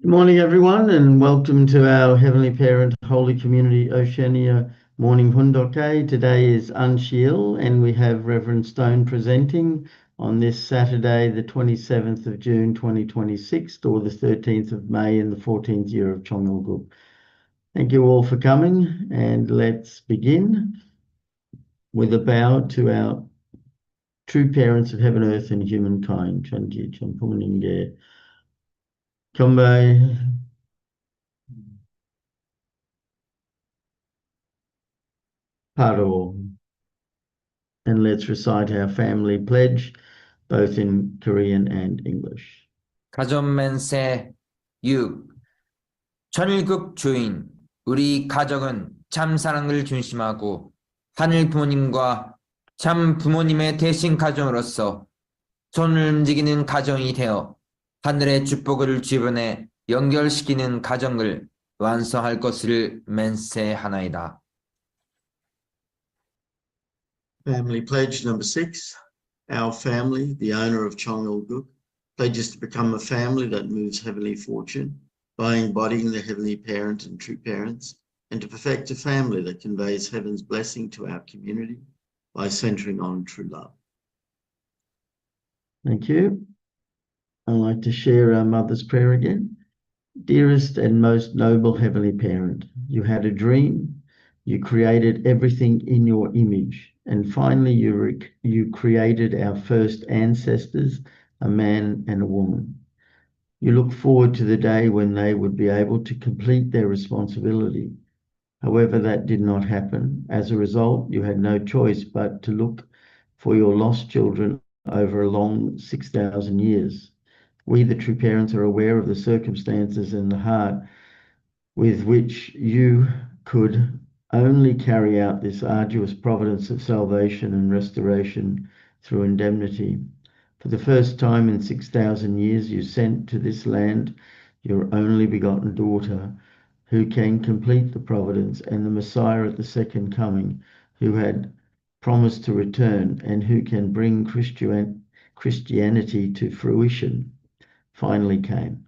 Good morning, everyone, and welcome to our Heavenly Parent Holy Community Oceania morning hundoke. Today is Ahn Shi Il, and we have Reverend Stone presenting on this Saturday, the 27th of June 2026, or the 13th of May in the 14th year of Chong Il Guk. Thank you all for coming, and let's begin with a bow to our true parents of heaven, earth, and humankind. Chanji Champuninge. Kombai. Paro. And let's recite our family pledge, both in Korean and English. 가전맨세 6. 천일국 주인, 우리 가족은 참 사랑을 중심하고 하늘 부모님과 참 부모님의 대신 가정으로서 손을 움직이는 가정이 되어 하늘의 축복을 주변에 연결시키는 가정을 완성할 것을 맹세하나이다. Family pledge number 6. Our family, the owner of Chong Il Guk, pledges to become a family that moves heavenly fortune by embodying the heavenly parent and true parents, and to perfect a family that conveys heaven's blessing to our community by centering on true love. Thank you. I'd like to share our mother's prayer again. Dearest and most noble heavenly parent, you had a dream, you created everything in your image, and finally you created our first ancestors, a man and a woman. You looked forward to the day when they would be able to complete their responsibility. However, that did not happen. As a result, you had no choice but to look for your lost children over a long 6,000 years. We, the true parents, are aware of the circumstances and the heart with which you could only carry out this arduous providence of salvation and restoration through indemnity. For the first time in 6,000 years, you sent to this land your only begotten daughter, who can complete the providence, and the Messiah at the second coming, who had promised to return and who can bring Christianity to fruition, finally came.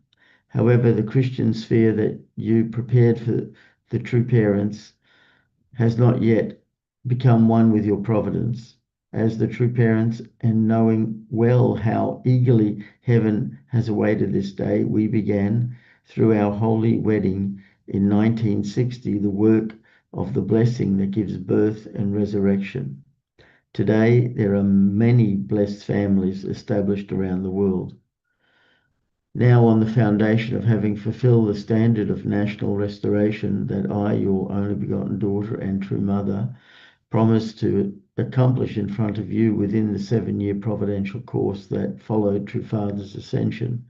However, the Christian sphere that you prepared for the true parents has not yet become one with your providence. As the true parents, and knowing well how eagerly heaven has awaited this day, we began, through our holy wedding in 1960, the work of the blessing that gives birth and resurrection. Today, there are many blessed families established around the world. Now, on the foundation of having fulfilled the standard of national restoration that I, your only begotten daughter and true mother, promised to accomplish in front of you within the 7-year providential course that followed True Father's ascension,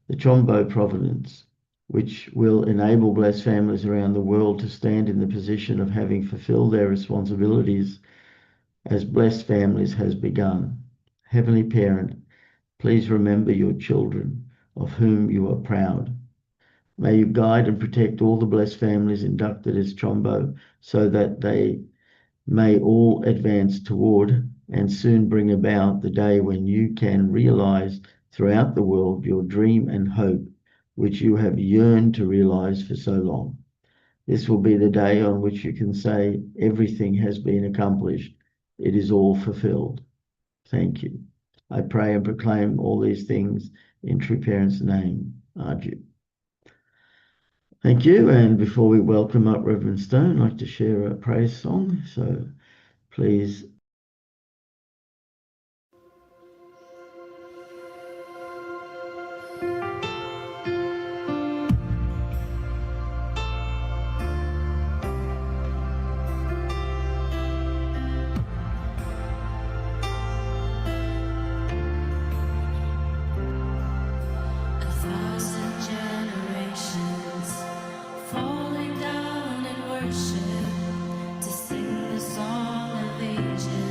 the Chombo Providence, which will enable blessed families around the world to stand in the position of having fulfilled their responsibilities as blessed families, has begun. Heavenly Parent, please remember your children, of whom you are proud. May you guide and protect all the blessed families inducted as Chombo, so that they may all advance toward and soon bring about the day when you can realize throughout the world your dream and hope, which you have yearned to realize for so long. This will be the day on which you can say, everything has been accomplished. It is all fulfilled. Thank you. I pray and proclaim all these things in True Parents' name. Arju. Thank you. And before we welcome up Reverend Stone, I'd like to share a praise song. So please. To sing the song of ages.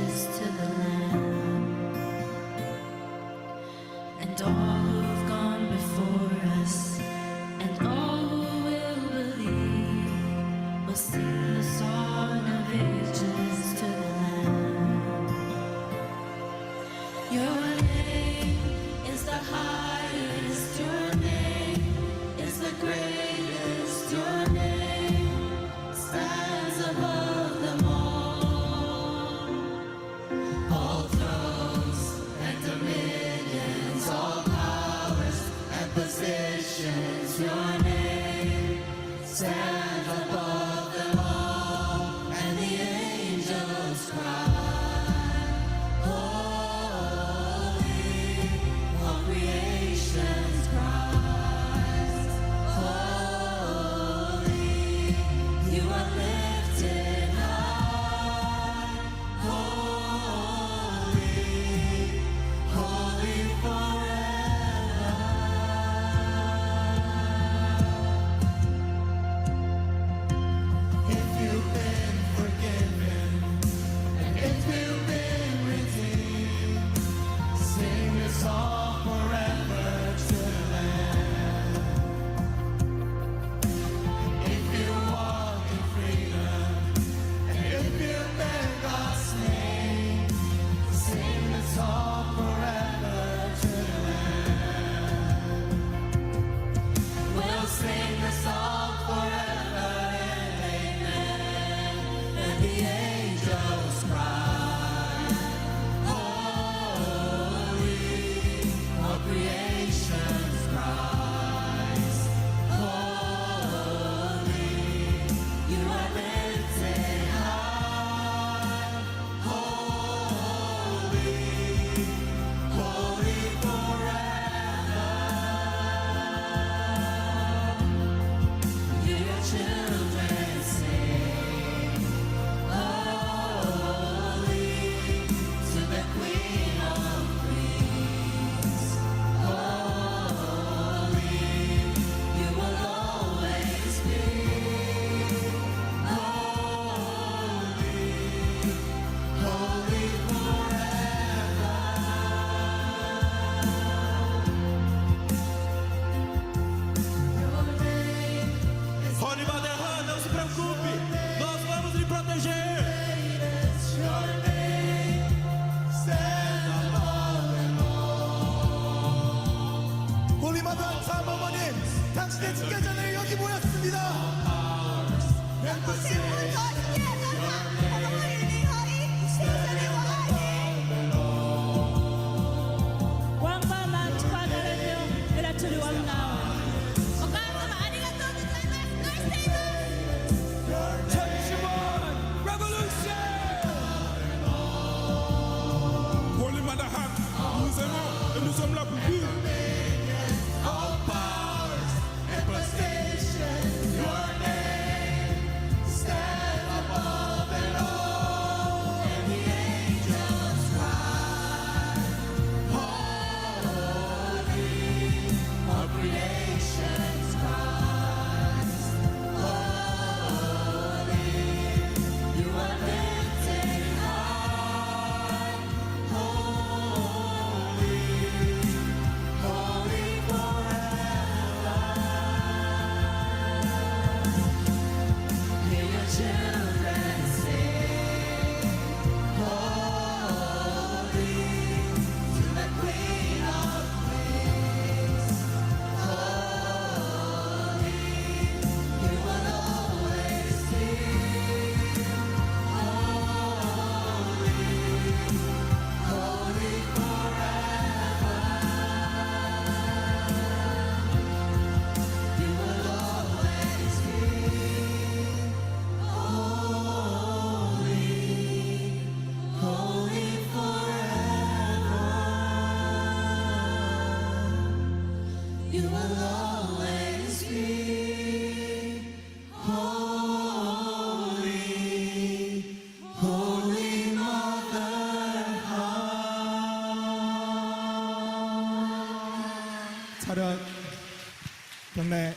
그다음에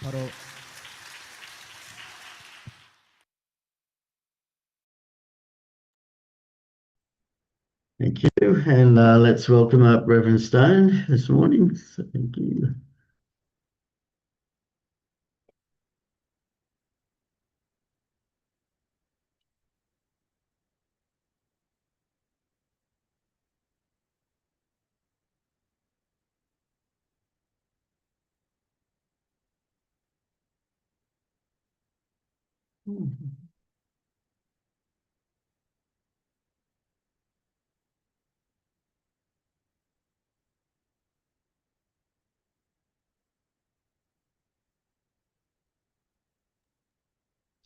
바로 Thank you. And let's welcome up Reverend Stone this morning. So thank you.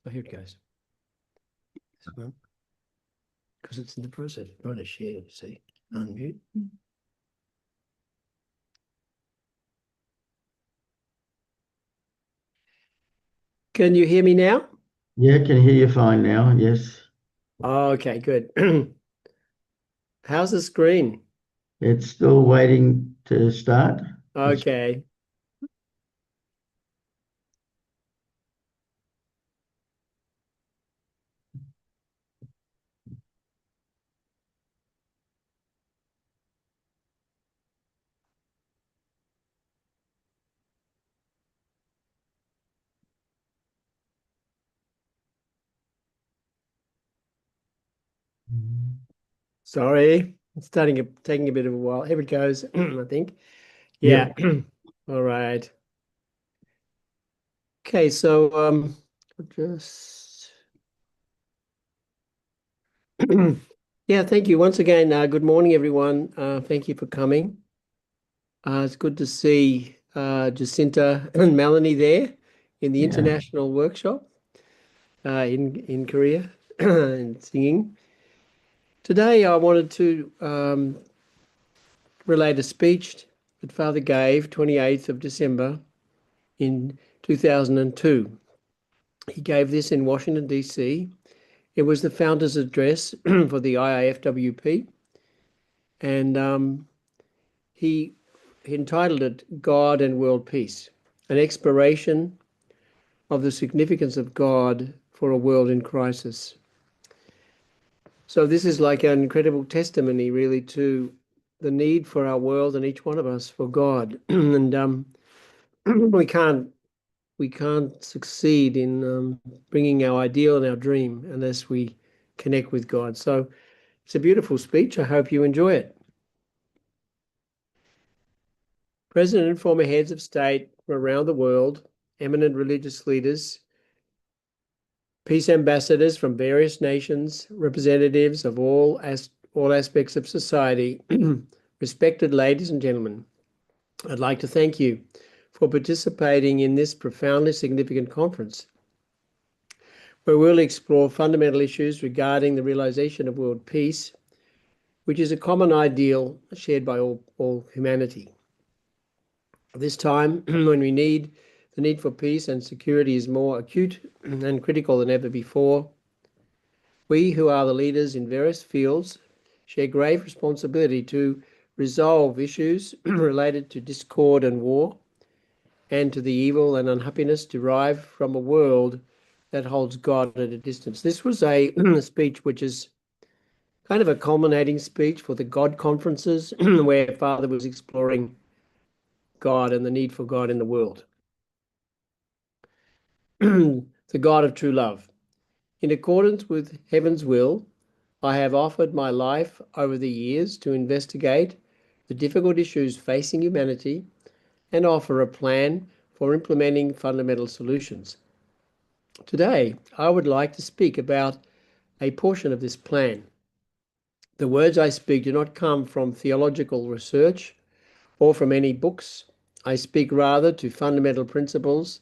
Oh, here it goes. Because it's in the process. Trying to share, see? Unmute. Can you hear me now? Yeah, can hear you fine now. Yes. Oh, okay, good. How's the screen? It's still waiting to start. Okay. Sorry, it's taking a bit of a while. Here it goes, I think. Yeah. All right. Okay, so just yeah, thank you once again. Good morning, everyone. Thank you for coming. It's good to see Jacinta and Melanie there in the international workshop in Korea and singing. Today, I wanted to relate a speech that Father gave 28th of December in 2002. He gave this in Washington, D.C. It was the founder's address for the IAFWP, and he entitled it God and World Peace, an exploration of the significance of God for a world in crisis. So this is like an incredible testimony, really, to the need for our world and each one of us for God. And we can't succeed in bringing our ideal and our dream unless we connect with God. So it's a beautiful speech. I hope you enjoy it. President and former heads of state from around the world, eminent religious leaders, peace ambassadors from various nations, representatives of all aspects of society, respected ladies and gentlemen, I'd like to thank you for participating in this profoundly significant conference, where we'll explore fundamental issues regarding the realization of world peace, which is a common ideal shared by all humanity. At this time, when the need for peace and security is more acute and critical than ever before, we who are the leaders in various fields share grave responsibility to resolve issues related to discord and war, and to the evil and unhappiness derived from a world that holds God at a distance. This was a speech which is kind of a culminating speech for the God conferences, where Father was exploring God and the need for God in the world. The God of true love. In accordance with heaven's will, I have offered my life over the years to investigate the difficult issues facing humanity and offer a plan for implementing fundamental solutions. Today, I would like to speak about a portion of this plan. The words I speak do not come from theological research or from any books. I speak rather to fundamental principles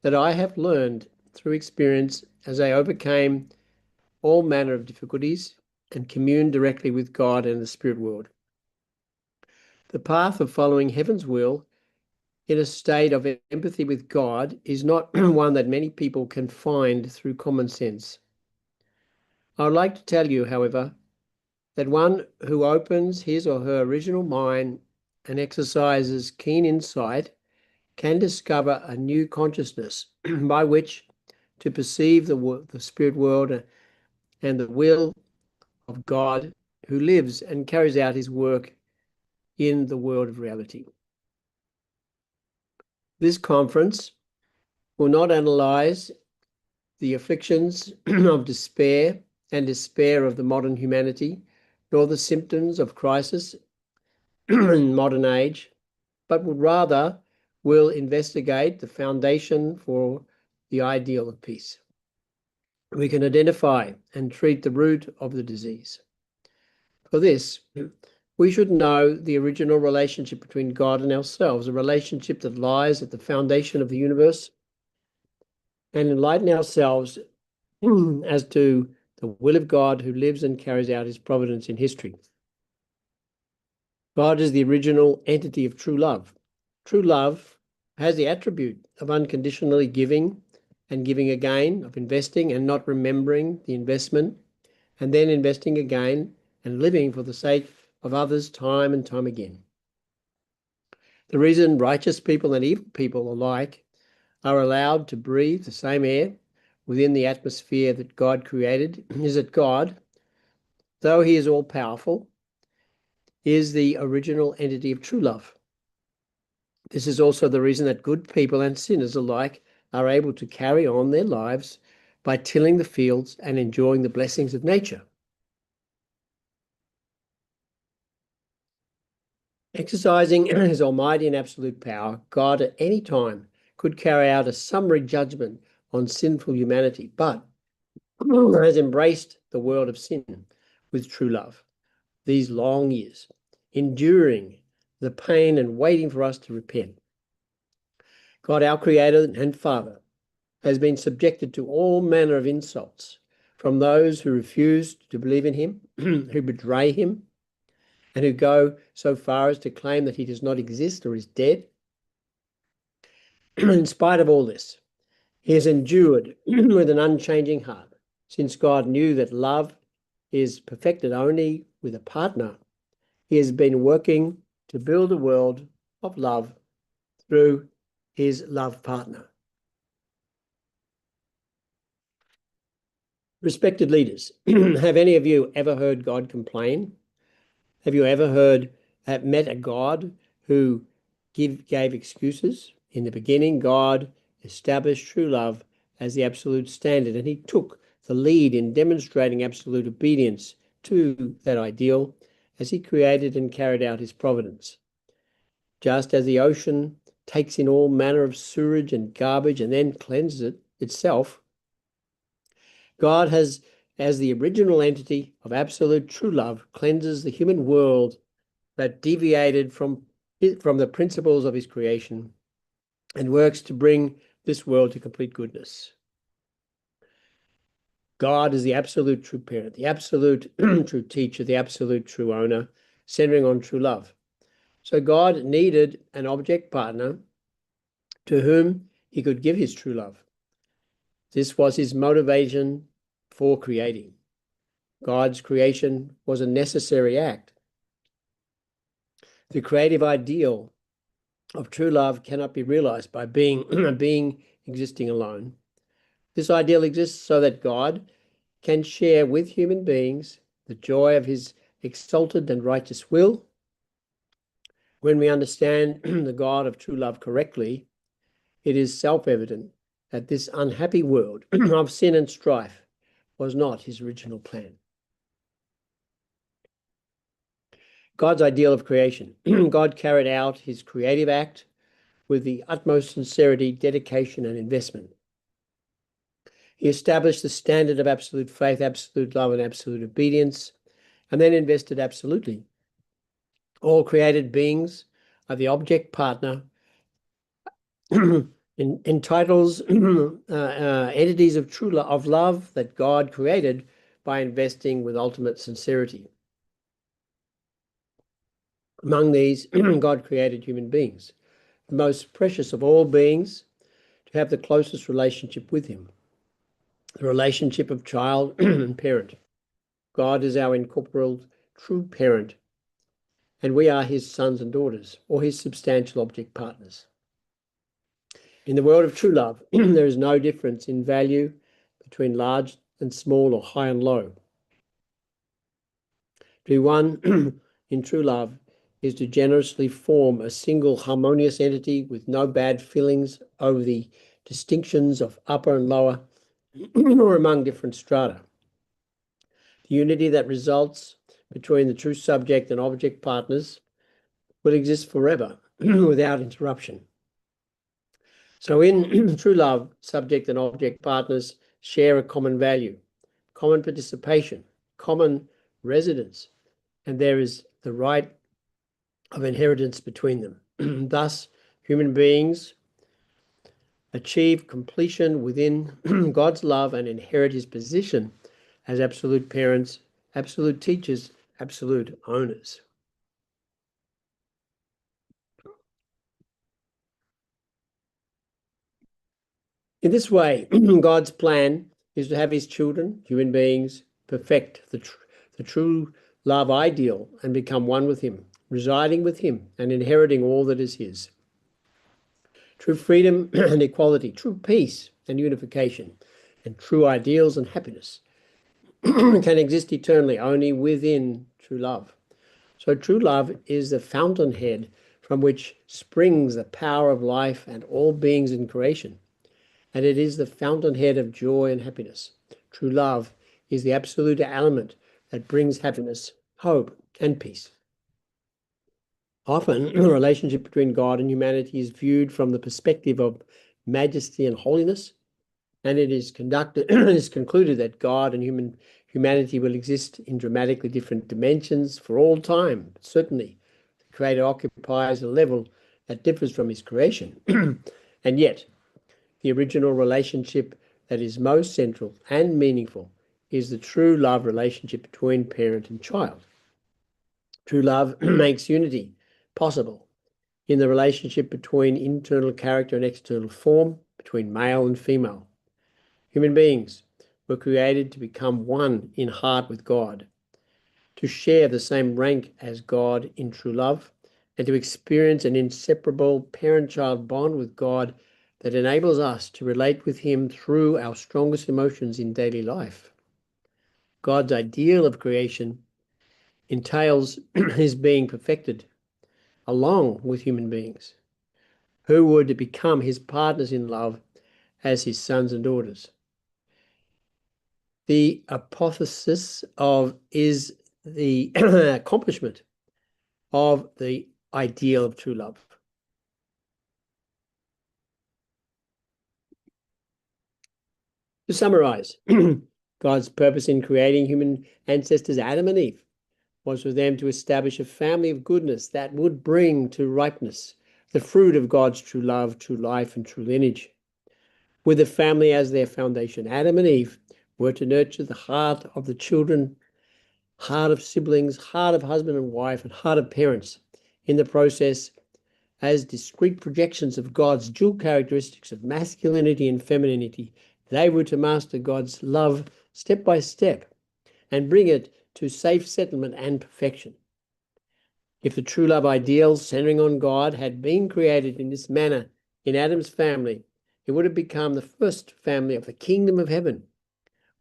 that I have learned through experience as I overcame all manner of difficulties and communed directly with God and the spirit world. The path of following heaven's will in a state of empathy with God is not one that many people can find through common sense. I would like to tell you, however, that one who opens his or her original mind and exercises keen insight can discover a new consciousness by which to perceive the spirit world and the will of God who lives and carries out his work in the world of reality. This conference will not analyze the afflictions of despair and despair of the modern humanity, nor the symptoms of crisis in modern age, but would rather will investigate the foundation for the ideal of peace. We can identify and treat the root of the disease. For this, we should know the original relationship between God and ourselves, a relationship that lies at the foundation of the universe, and enlighten ourselves as to the will of God who lives and carries out his providence in history. God is the original entity of true love. True love has the attribute of unconditionally giving and giving again, of investing and not remembering the investment, and then investing again and living for the sake of others time and time again. The reason righteous people and evil people alike are allowed to breathe the same air within the atmosphere that God created is that God, though he is all-powerful, is the original entity of true love. This is also the reason that good people and sinners alike are able to carry on their lives by tilling the fields and enjoying the blessings of nature. Exercising his almighty and absolute power, God at any time could carry out a summary judgment on sinful humanity, but has embraced the world of sin with true love these long years, enduring the pain and waiting for us to repent. God, our Creator and Father, has been subjected to all manner of insults from those who refuse to believe in him, who betray him, and who go so far as to claim that he does not exist or is dead. In spite of all this, he has endured with an unchanging heart, since God knew that love is perfected only with a partner. He has been working to build a world of love through his love partner. Respected leaders, have any of you ever heard God complain? Have you ever met a God who gave excuses? In the beginning, God established true love as the absolute standard, and he took the lead in demonstrating absolute obedience to that ideal as he created and carried out his providence. Just as the ocean takes in all manner of sewage and garbage and then cleanses it itself, God has, as the original entity of absolute true love, cleanses the human world that deviated from the principles of his creation and works to bring this world to complete goodness. God is the absolute true parent, the absolute true teacher, the absolute true owner, centering on true love. So God needed an object partner to whom he could give his true love. This was his motivation for creating. God's creation was a necessary act. The creative ideal of true love cannot be realized by being a being existing alone. This ideal exists so that God can share with human beings the joy of his exalted and righteous will. When we understand the God of true love correctly, it is self-evident that this unhappy world of sin and strife was not his original plan. God's ideal of creation. God carried out his creative act with the utmost sincerity, dedication, and investment. He established the standard of absolute faith, absolute love, and absolute obedience, and then invested absolutely. All created beings are the object partner entitles entities of true of love that God created by investing with ultimate sincerity. Among these, God created human beings, the most precious of all beings, to have the closest relationship with him, the relationship of child and parent. God is our incorporeal true parent, and we are his sons and daughters, or his substantial object partners. In the world of true love, there is no difference in value between large and small or high and low. To be one in true love is to generously form a single harmonious entity with no bad feelings over the distinctions of upper and lower or among different strata. The unity that results between the true subject and object partners will exist forever without interruption. So in true love, subject and object partners share a common value, common participation, common residence, and there is the right of inheritance between them. Thus, human beings achieve completion within God's love and inherit his position as absolute parents, absolute teachers, absolute owners. In this way, God's plan is to have his children, human beings, perfect the true love ideal and become one with him, residing with him and inheriting all that is his. True freedom and equality, true peace and unification, and true ideals and happiness can exist eternally only within true love. So true love is the fountainhead from which springs the power of life and all beings in creation. And it is the fountainhead of joy and happiness. True love is the absolute element that brings happiness, hope, and peace. Often, the relationship between God and humanity is viewed from the perspective of majesty and holiness, and it is concluded that God and humanity will exist in dramatically different dimensions for all time. Certainly, the Creator occupies a level that differs from his creation, and yet the original relationship that is most central and meaningful is the true love relationship between parent and child. True love makes unity possible in the relationship between internal character and external form, between male and female. Human beings were created to become one in heart with God, to share the same rank as God in true love, and to experience an inseparable parent-child bond with God that enables us to relate with him through our strongest emotions in daily life. God's ideal of creation entails his being perfected along with human beings who would become his partners in love as his sons and daughters. The apotheosis is the accomplishment of the ideal of true love. To summarize, God's purpose in creating human ancestors Adam and Eve was for them to establish a family of goodness that would bring to ripeness the fruit of God's true love, true life, and true lineage. With the family as their foundation, Adam and Eve were to nurture the heart of the children, heart of siblings, heart of husband and wife, and heart of parents. In the process, as discrete projections of God's dual characteristics of masculinity and femininity, they were to master God's love step by step and bring it to safe settlement and perfection. If the true love ideal centering on God had been created in this manner in Adam's family, it would have become the first family of the kingdom of heaven.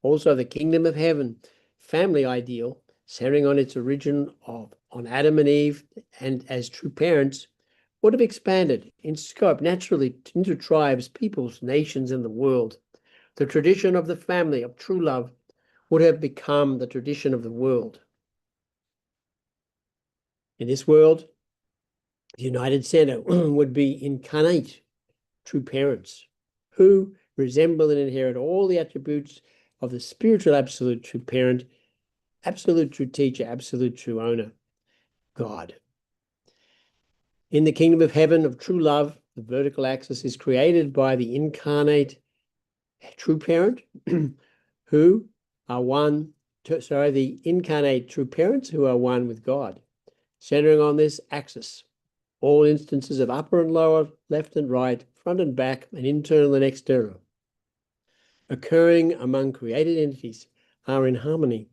Also, the kingdom of heaven family ideal, centering on its origin on Adam and Eve and as true parents, would have expanded in scope naturally into tribes, peoples, nations, and the world. The tradition of the family of true love would have become the tradition of the world. In this world, the United Center would be incarnate true parents who resemble and inherit all the attributes of the spiritual absolute true parent, absolute true teacher, absolute true owner, God. In the kingdom of heaven of true love, the vertical axis is created by the incarnate true parent who are one, the incarnate true parents who are one with God. Centering on this axis, all instances of upper and lower, left and right, front and back, and internal and external, occurring among created entities, are in harmony.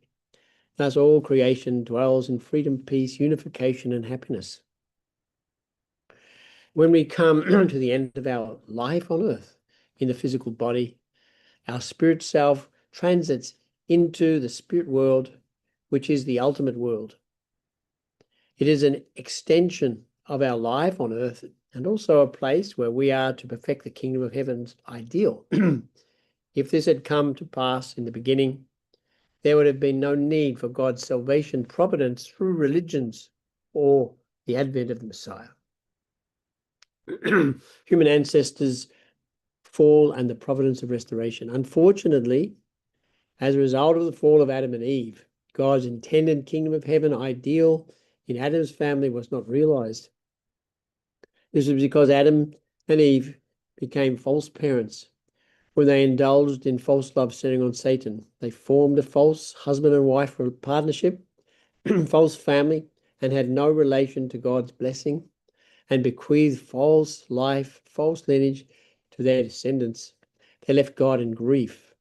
Thus, all creation dwells in freedom, peace, unification, and happiness. when we come to the end of our life on earth in the physical body, our spirit self transits into the spirit world, which is the ultimate world. It is an extension of our life on earth and also a place where we are to perfect the kingdom of heaven's ideal. If this had come to pass in the beginning, there would have been no need for God's salvation providence through religions or the advent of the Messiah. Human ancestors fall and the providence of restoration. Unfortunately, as a result of the fall of Adam and Eve, God's intended kingdom of heaven ideal in Adam's family was not realized. This was because Adam and Eve became false parents when they indulged in false love centering on Satan. They formed a false husband and wife partnership, false family, and had no relation to God's blessing, and bequeathed false life, false lineage to their descendants. They left God in grief,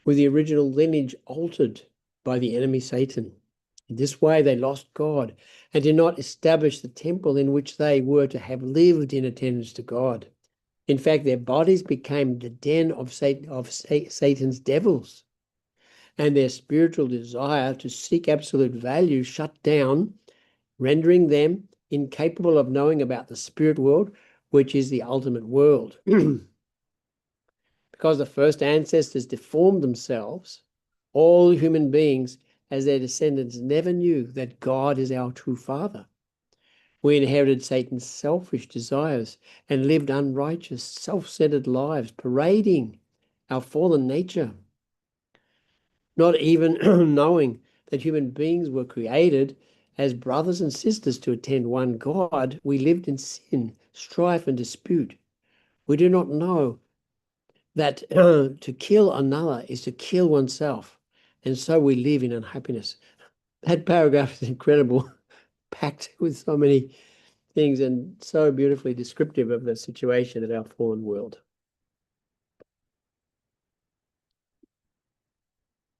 with the original lineage altered by the enemy Satan. In this way, they lost God and did not establish the temple in which they were to have lived in attendance to God. In fact, their bodies became the den of Satan's devils, and their spiritual desire to seek absolute value shut down, rendering them incapable of knowing about the spirit world, which is the ultimate world. Because the first ancestors deformed themselves, all human beings as their descendants never knew that God is our true Father. We inherited Satan's selfish desires and lived unrighteous, self-centered lives, parading our fallen nature. Not even knowing that human beings were created as brothers and sisters to attend one God, we lived in sin, strife, and dispute. We do not know that to kill another is to kill oneself, and so we live in unhappiness. That paragraph is incredible, packed with so many things and so beautifully descriptive of the situation of our fallen world.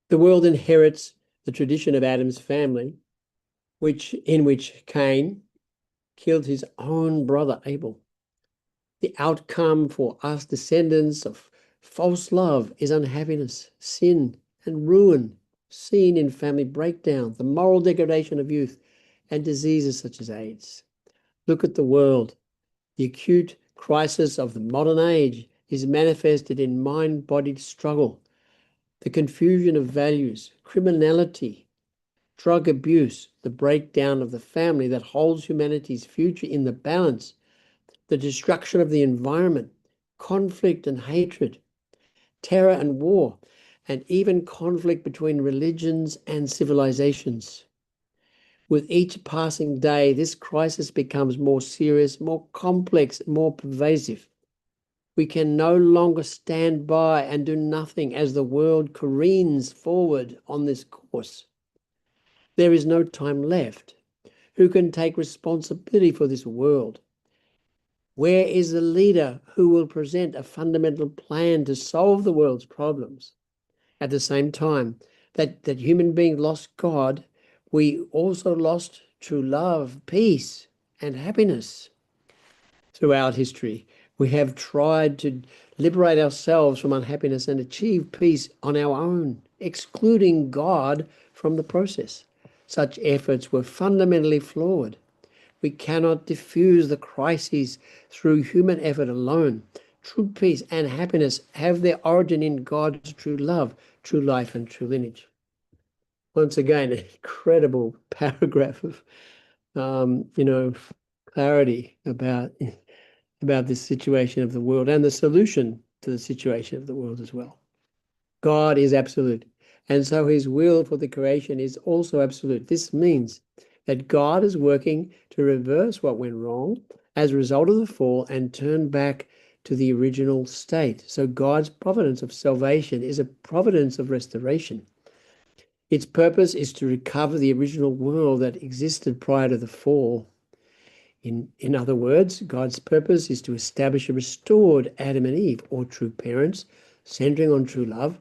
The world inherits the tradition of Adam's family, in which Cain killed his own brother Abel. The outcome for us descendants of false love is unhappiness, sin, and ruin seen in family breakdown, the moral degradation of youth, and diseases such as AIDS. Look at the world. The acute crisis of the modern age is manifested in mind-body struggle, the confusion of values, criminality, drug abuse, the breakdown of the family that holds humanity's future in the balance, the destruction of the environment, conflict and hatred, terror and war, and even conflict between religions and civilizations. With each passing day, this crisis becomes more serious, more complex, more pervasive. We can no longer stand by and do nothing as the world careens forward on this course. There is no time left. Who can take responsibility for this world? Where is the leader who will present a fundamental plan to solve the world's problems? At the same time that human beings lost God, we also lost true love, peace, and happiness. Throughout history, we have tried to liberate ourselves from unhappiness and achieve peace on our own, excluding God from the process. Such efforts were fundamentally flawed. We cannot diffuse the crises through human effort alone. True peace and happiness have their origin in God's true love, true life, and true lineage. Once again, an incredible paragraph of, clarity about this situation of the world and the solution to the situation of the world as well. God is absolute, and so his will for the creation is also absolute. This means that God is working to reverse what went wrong as a result of the fall and turn back to the original state. So God's providence of salvation is a providence of restoration. Its purpose is to recover the original world that existed prior to the fall. In other words, God's purpose is to establish a restored Adam and Eve, or true parents, centering on true love.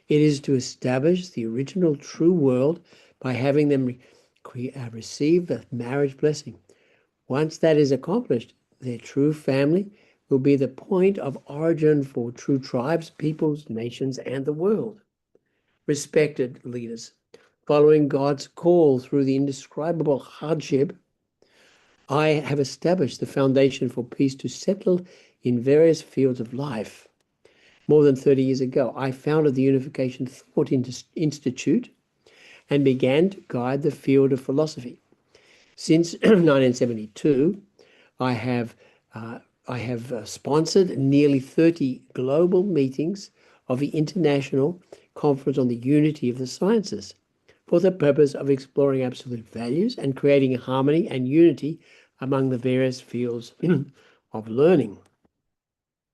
It is to establish the original true world by having them receive the marriage blessing. Once that is accomplished, their true family will be the point of origin for true tribes, peoples, nations, and the world. Respected leaders, following God's call through the indescribable hardship, I have established the foundation for peace to settle in various fields of life. More than 30 years ago, I founded the Unification Thought Institute and began to guide the field of philosophy. Since 1972, I have sponsored nearly 30 global meetings of the International Conference on the Unity of the Sciences for the purpose of exploring absolute values and creating harmony and unity among the various fields of learning.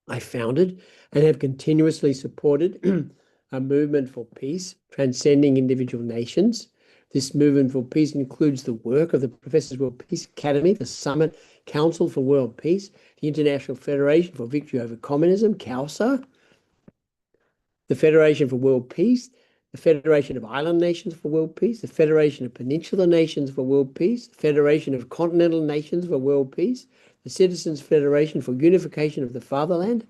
I founded and have continuously supported a movement for peace, transcending individual nations. This movement for peace includes the work of the Professors World Peace Academy, the Summit Council for World Peace, the International Federation for Victory Over Communism, CAUSA, the Federation for World Peace, the Federation of Island Nations for World Peace, the Federation of Peninsular Nations for World Peace, the Federation of Continental Nations for World Peace, the Citizens Federation for Unification of the Fatherland.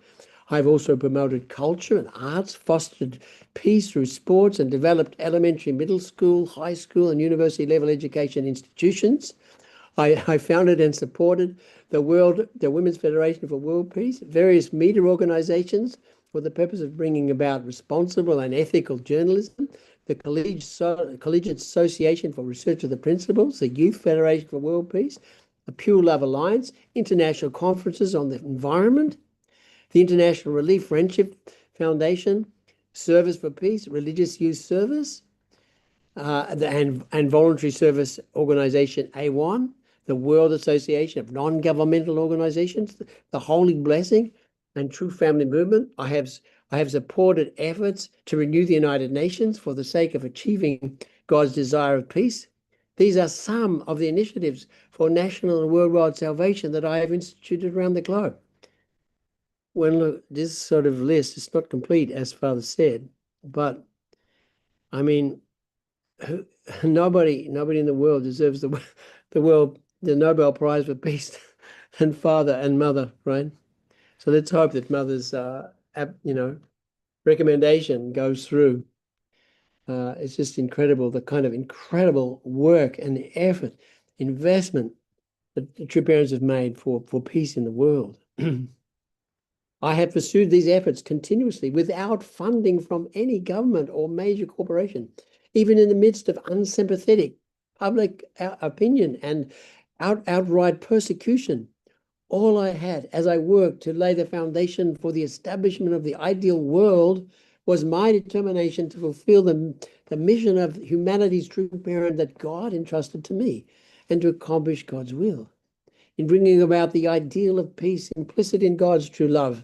I've also promoted culture and arts, fostered peace through sports, and developed elementary, middle school, high school, and university level education institutions. I founded and supported the Women's Federation for World Peace, various media organizations for the purpose of bringing about responsible and ethical journalism, the Collegiate Association for Research of the Principles, the Youth Federation for World Peace, the Pure Love Alliance, international conferences on the environment, the International Relief Friendship Foundation, Service for Peace, Religious Youth Service, and Voluntary Service Organization A1, the World Association of Non-Governmental Organizations, the Holy Blessing, and True Family Movement. I have supported efforts to renew the United Nations for the sake of achieving God's desire of peace. These are some of the initiatives for national and worldwide salvation that I have instituted around the globe. When look, this sort of list is not complete, as Father said, but I mean, nobody in the world deserves the Nobel Prize for Peace than Father and Mother, right? So let's hope that Mother's, recommendation goes through. It's just incredible, the kind of incredible work and the effort, investment that the true parents have made for peace in the world. I have pursued these efforts continuously without funding from any government or major corporation, even in the midst of unsympathetic public opinion and outright persecution. All I had as I worked to lay the foundation for the establishment of the ideal world was my determination to fulfill the mission of humanity's true parent that God entrusted to me, and to accomplish God's will. In bringing about the ideal of peace implicit in God's true love,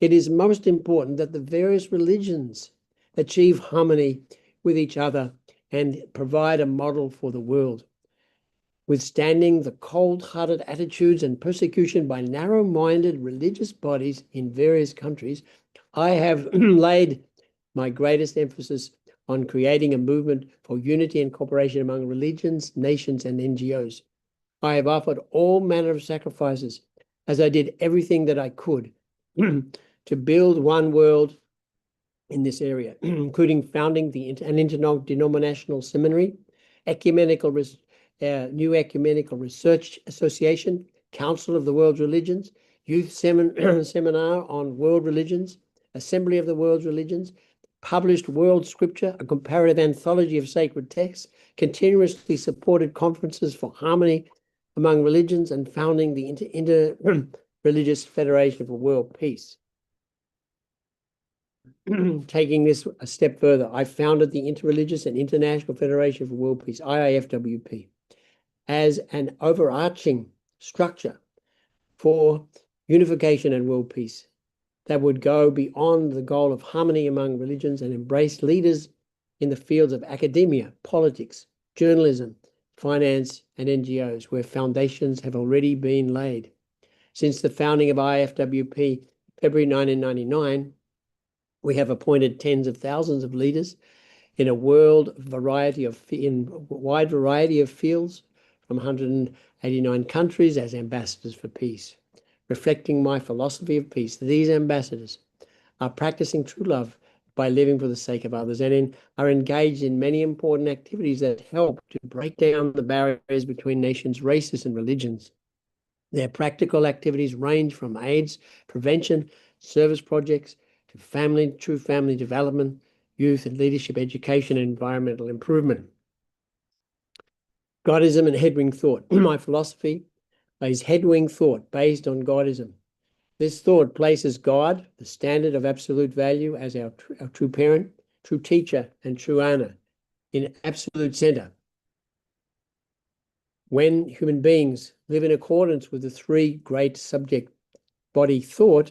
it is most important that the various religions achieve harmony with each other and provide a model for the world. Withstanding the cold-hearted attitudes and persecution by narrow-minded religious bodies in various countries, I have laid my greatest emphasis on creating a movement for unity and cooperation among religions, nations, and NGOs. I have offered all manner of sacrifices, as I did everything that I could to build one world in this area, including founding an interdenominational seminary, new ecumenical research association, Council of the World's Religions, youth seminar on world religions, Assembly of the World's Religions, published World Scripture, a comparative anthology of sacred texts, continuously supported conferences for harmony among religions, and founding the Inter-Religious Federation for World Peace. Taking this a step further, I founded the Interreligious and International Federation for World Peace, IIFWP, as an overarching structure for unification and world peace that would go beyond the goal of harmony among religions and embrace leaders in the fields of academia, politics, journalism, finance, and NGOs, where foundations have already been laid. Since the founding of IFWP, February 1999, we have appointed tens of thousands of leaders in a wide variety of fields from 189 countries as ambassadors for peace. reflecting my philosophy of peace. These ambassadors are practicing true love by living for the sake of others and are engaged in many important activities that help to break down the barriers between nations, races, and religions. Their practical activities range from AIDS prevention, service projects, to true family development, youth and leadership education, and environmental improvement. Godism and headwing thought. My philosophy is headwing thought based on Godism. This thought places God, the standard of absolute value, as our true parent, true teacher, and true owner, in absolute center. When human beings live in accordance with the three great subject body thought,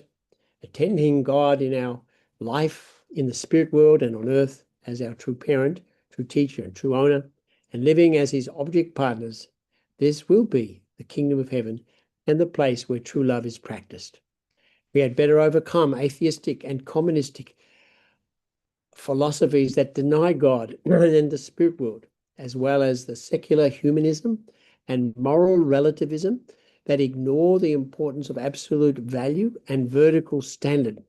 attending God in our life in the spirit world and on earth as our true parent, true teacher, and true owner, and living as his object partners, this will be the kingdom of heaven and the place where true love is practiced. We had better overcome atheistic and communistic philosophies that deny God and the spirit world, as well as the secular humanism and moral relativism that ignore the importance of absolute value and vertical standard.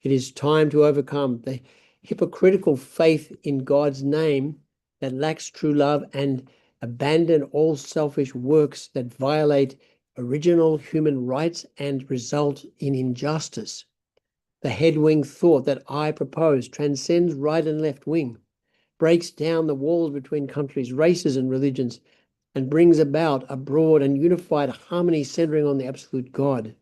It is time to overcome the hypocritical faith in God's name that lacks true love and abandon all selfish works that violate original human rights and result in injustice. The headwing thought that I propose transcends right and left wing, breaks down the walls between countries, races, and religions, and brings about a broad and unified harmony centering on the absolute God.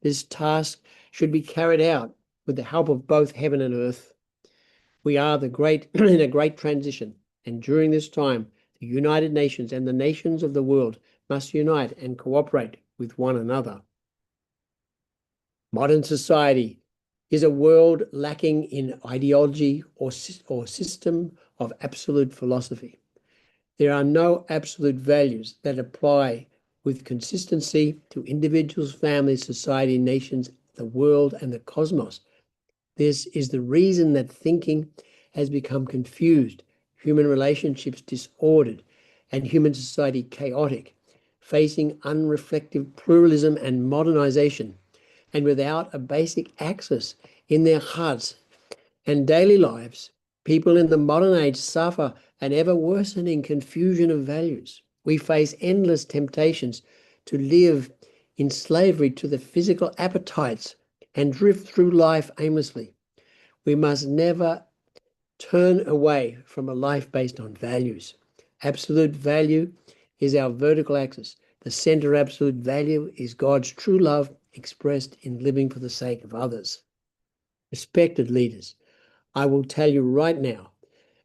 This task should be carried out with the help of both heaven and earth. We are in a great transition, and during this time, the United Nations and the nations of the world must unite and cooperate with one another. Modern society is a world lacking in ideology or system of absolute philosophy. There are no absolute values that apply with consistency to individuals, families, society, nations, the world, and the cosmos. This is the reason that thinking has become confused, human relationships disordered, and human society chaotic, facing unreflective pluralism and modernization, and without a basic axis in their hearts and daily lives. People in the modern age suffer an ever-worsening confusion of values. We face endless temptations to live in slavery to the physical appetites and drift through life aimlessly. We must never turn away from a life based on values. Absolute value is our vertical axis. The center of absolute value is God's true love expressed in living for the sake of others. Respected leaders, I will tell you right now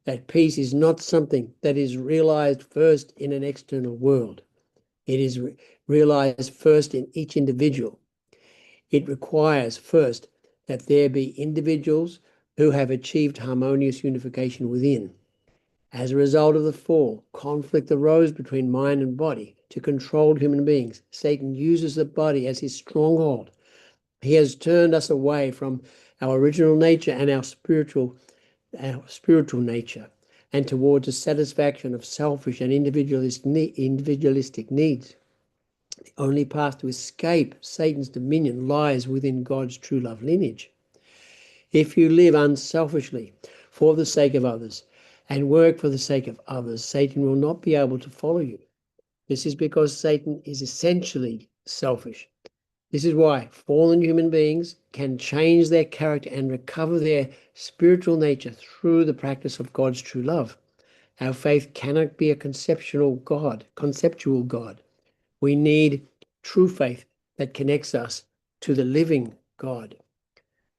that peace is not something that is realized first in an external world. It is realized first in each individual. It requires first that there be individuals who have achieved harmonious unification within. As a result of the fall, conflict arose between mind and body to control human beings. Satan uses the body as his stronghold. He has turned us away from our original nature and our spiritual nature, and towards the satisfaction of selfish and individualistic needs. The only path to escape Satan's dominion lies within God's true love lineage. If you live unselfishly for the sake of others and work for the sake of others, Satan will not be able to follow you. This is because Satan is essentially selfish. This is why fallen human beings can change their character and recover their spiritual nature through the practice of God's true love. Our faith cannot be a conceptual God. We need true faith that connects us to the living God.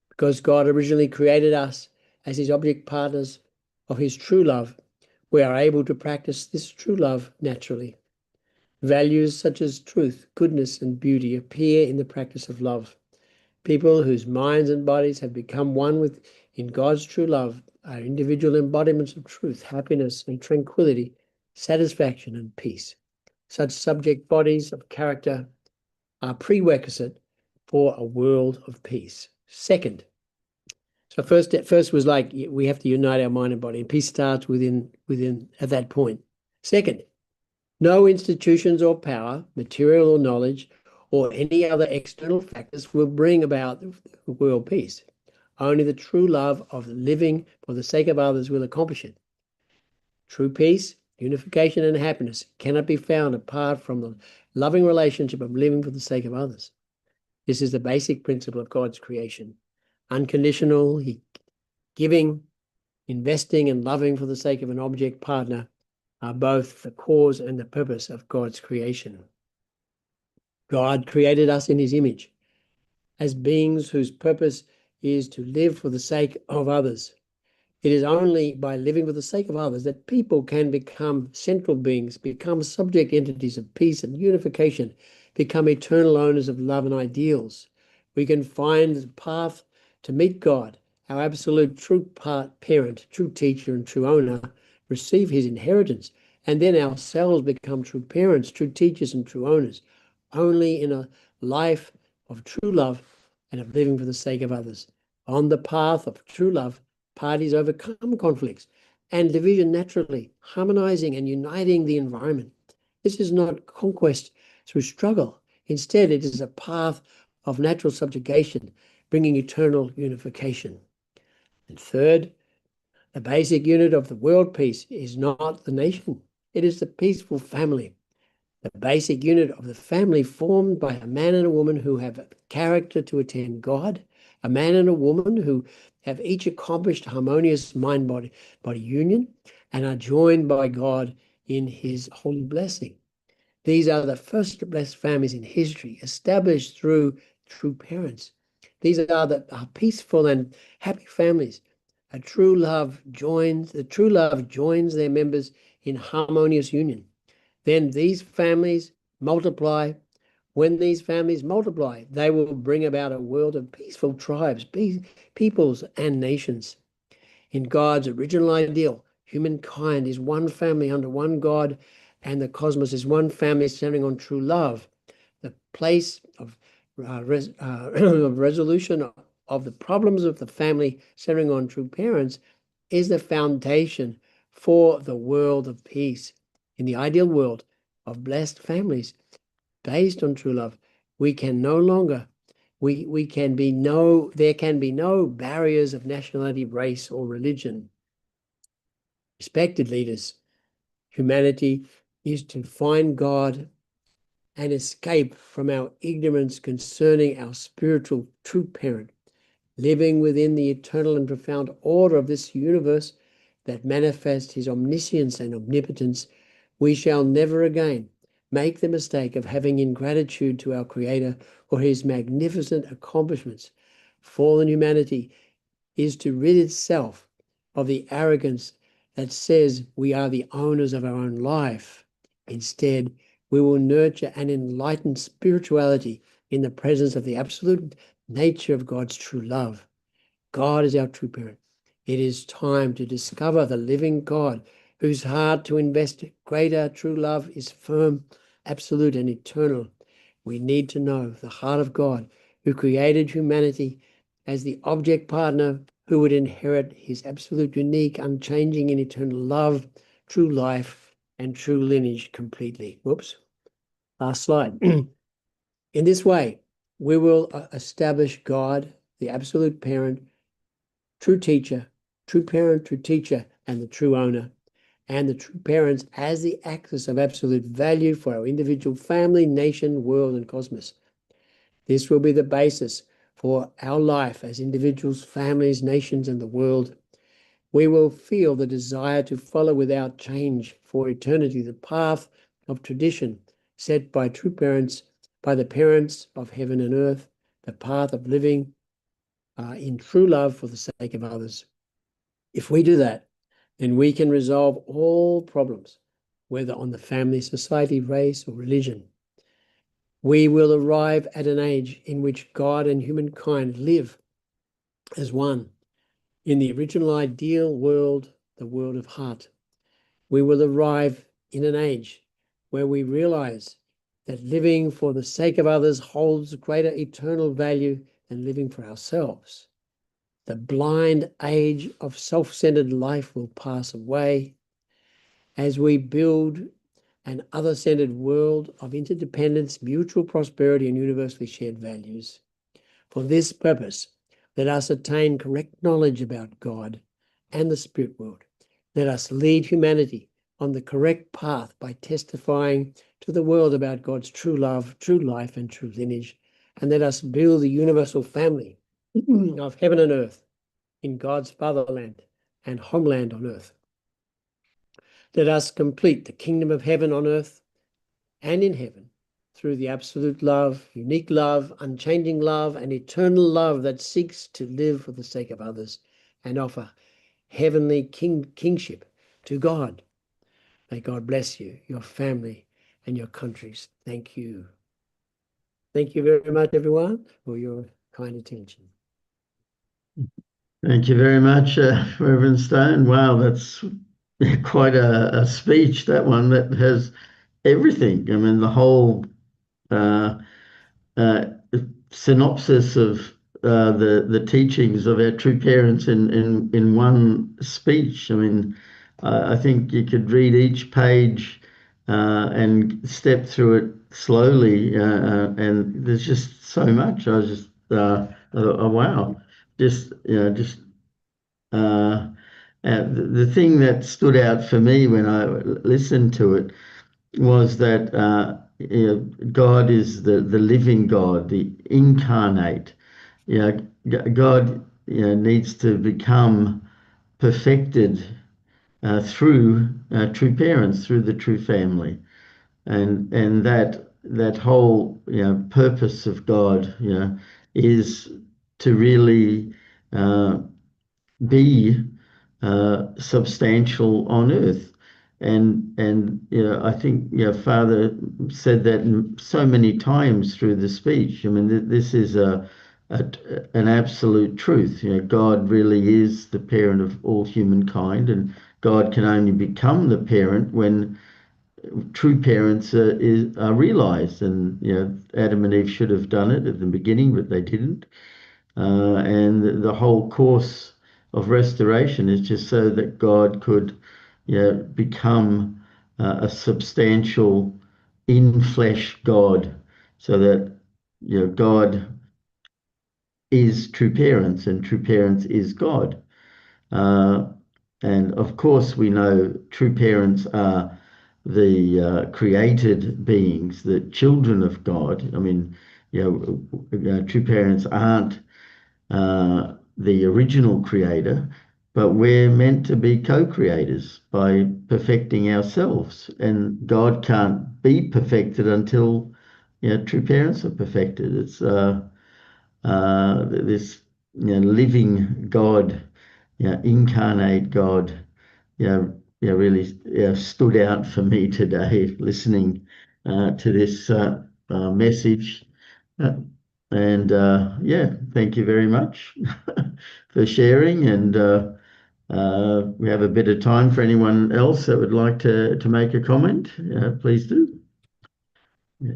Because God originally created us as his object partners of his true love, we are able to practice this true love naturally. Values such as truth, goodness, and beauty appear in the practice of love. People whose minds and bodies have become one in God's true love are individual embodiments of truth, happiness, and tranquility, satisfaction, and peace. Such subject bodies of character are prerequisite for a world of peace. Second, so first was like we have to unite our mind and body, and peace starts within at that point. Second, no institutions or power, material or knowledge, or any other external factors will bring about world peace. Only the true love of living for the sake of others will accomplish it. True peace, unification, and happiness cannot be found apart from the loving relationship of living for the sake of others. This is the basic principle of God's creation. Unconditional, giving, investing, and loving for the sake of an object partner are both the cause and the purpose of God's creation. God created us in his image as beings whose purpose is to live for the sake of others. It is only by living for the sake of others that people can become central beings, become subject entities of peace and unification, become eternal owners of love and ideals. We can find the path to meet God, our absolute true parent, true teacher, and true owner, receive his inheritance, and then ourselves become true parents, true teachers, and true owners, only in a life of true love and of living for the sake of others. On the path of true love, parties overcome conflicts and division naturally, harmonizing and uniting the environment. This is not conquest through struggle. Instead, it is a path of natural subjugation, bringing eternal unification. And third, the basic unit of the world peace is not the nation. It is the peaceful family. The basic unit of the family formed by a man and a woman who have character to attend God, a man and a woman who have each accomplished harmonious mind-body union and are joined by God in his holy blessing. These are the first blessed families in history, established through true parents. These are peaceful and happy families. The true love joins their members in harmonious union. Then these families multiply. When these families multiply, they will bring about a world of peaceful tribes, peoples, and nations. In God's original ideal, humankind is one family under one God, and the cosmos is one family centering on true love. The place of resolution of the problems of the family centering on true parents is the foundation for the world of peace. In the ideal world of blessed families based on true love, there can be no barriers of nationality, race, or religion. Respected leaders, humanity is to find God and escape from our ignorance concerning our spiritual true parent, living within the eternal and profound order of this universe that manifests his omniscience and omnipotence. We shall never again make the mistake of having ingratitude to our Creator or his magnificent accomplishments. Fallen humanity is to rid itself of the arrogance that says we are the owners of our own life. Instead, we will nurture an enlightened spirituality in the presence of the absolute nature of God's true love. God is our true parent. It is time to discover the living God whose heart to invest greater true love is firm, absolute, and eternal. We need to know the heart of God who created humanity as the object partner who would inherit his absolute, unique, unchanging, and eternal love, true life, and true lineage completely. Whoops. Last slide. In this way, we will establish God, the absolute parent, true teacher, true parent, true teacher, and the true owner, and the true parents as the axis of absolute value for our individual family, nation, world, and cosmos. This will be the basis for our life as individuals, families, nations, and the world. We will feel the desire to follow without change for eternity the path of tradition set by true parents, by the parents of heaven and earth, the path of living in true love for the sake of others. If we do that, then we can resolve all problems, whether on the family, society, race, or religion. We will arrive at an age in which God and humankind live as one. In the original ideal world, the world of heart, we will arrive in an age where we realize that living for the sake of others holds greater eternal value than living for ourselves. The blind age of self-centered life will pass away as we build and other-centered world of interdependence, mutual prosperity, and universally shared values. For this purpose, let us attain correct knowledge about God and the spirit world. Let us lead humanity on the correct path by testifying to the world about God's true love, true life, and true lineage. And let us build the universal family of heaven and earth in God's fatherland and homeland on earth. Let us complete the kingdom of heaven on earth and in heaven through the absolute love, unique love, unchanging love, and eternal love that seeks to live for the sake of others and offer heavenly kingship to God. May God bless you, your family, and your countries. Thank you. Thank you very much, everyone, for your kind attention. Thank you very much, Reverend Stone. Wow, that's quite a speech, that one, that has everything. I mean, the whole synopsis of the teachings of our true parents in one speech. I mean, I think you could read each page and step through it slowly, and there's just so much. I was just oh, wow, just the thing that stood out for me when I listened to it was that God is the living God, the incarnate. God needs to become perfected through true parents, through the true family, and that whole purpose of God is to really be substantial on earth. And I think Father said that so many times through the speech. I mean, this is an absolute truth. God really is the parent of all humankind, and God can only become the parent when true parents are realized. And Adam and Eve should have done it at the beginning, but they didn't. And the whole course of restoration is just so that God could become a substantial in-flesh God, so that God is true parents and true parents is God. And of course, we know true parents are the created beings, the children of God. I mean, true parents aren't the original creator, but we're meant to be co-creators by perfecting ourselves. And God can't be perfected until true parents are perfected. It's this living God, incarnate God, really stood out for me today listening to this message. And yeah, thank you very much for sharing. And we have a bit of time for anyone else that would like to make a comment. Please do. Yeah.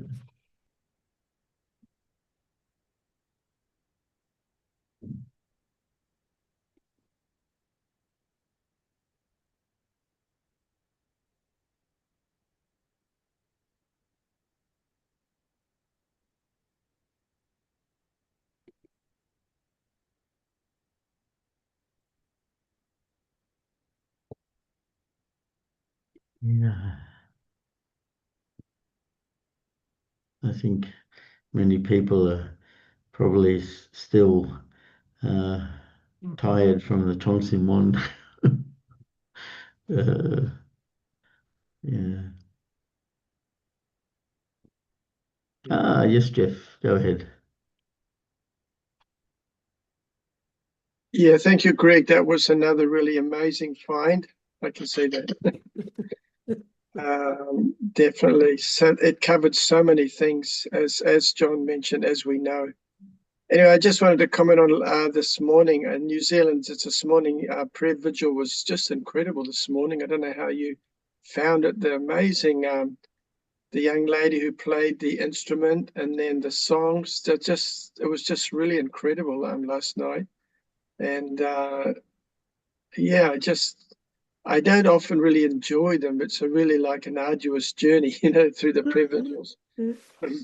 Yeah. I think many people are probably still tired from the Tongsin one. Yeah. Yes, Jeff, go ahead. Yeah, thank you, Greg. That was another really amazing find. I can see that. Definitely. So it covered so many things, as John mentioned, as we know. Anyway, I just wanted to comment on this morning in New Zealand. It's this morning prayer vigil was just incredible this morning. I don't know how you found it. The amazing, the young lady who played the instrument and then the songs. It was just really incredible last night. And yeah, just I don't often really enjoy them. It's a really like an arduous journey, through the prayer vigils.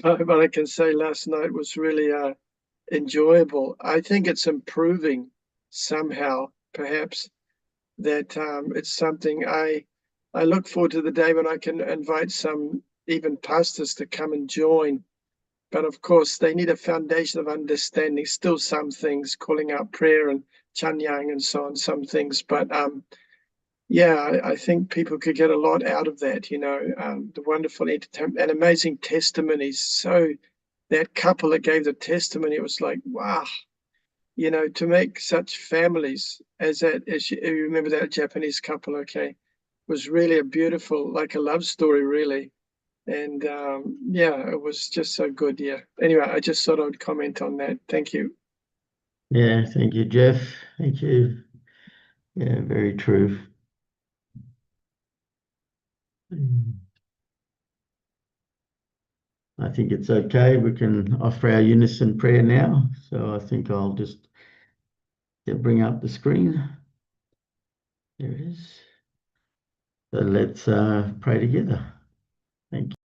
But I can say last night was really enjoyable. I think it's improving somehow, perhaps, that it's something I look forward to the day when I can invite some even pastors to come and join. But of course, they need a foundation of understanding. Still, some things, calling out prayer and chanyang and so on, some things. But yeah, I think people could get a lot out of that. The wonderful entertainment and amazing testimonies. So that couple that gave the testimony, it was like, wow, to make such families as you remember that Japanese couple, okay, was really a beautiful, like a love story, really. And yeah, it was just so good. Yeah. Anyway, I just thought I'd comment on that. Thank you. Yeah, thank you, Jeff. Thank you. Yeah, very true. I think it's okay. We can offer our unison prayer now. So I think I'll just bring up the screen. There it is. So let's pray together. Thank you.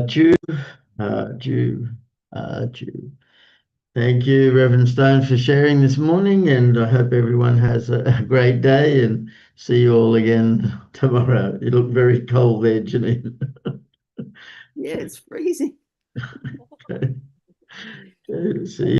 Jew, Jew. Thank you, Reverend Stone, for sharing this morning, and I hope everyone has a great day and see you all again tomorrow. You look very cold there, Janine. Yeah, it's freezing. Okay. See you.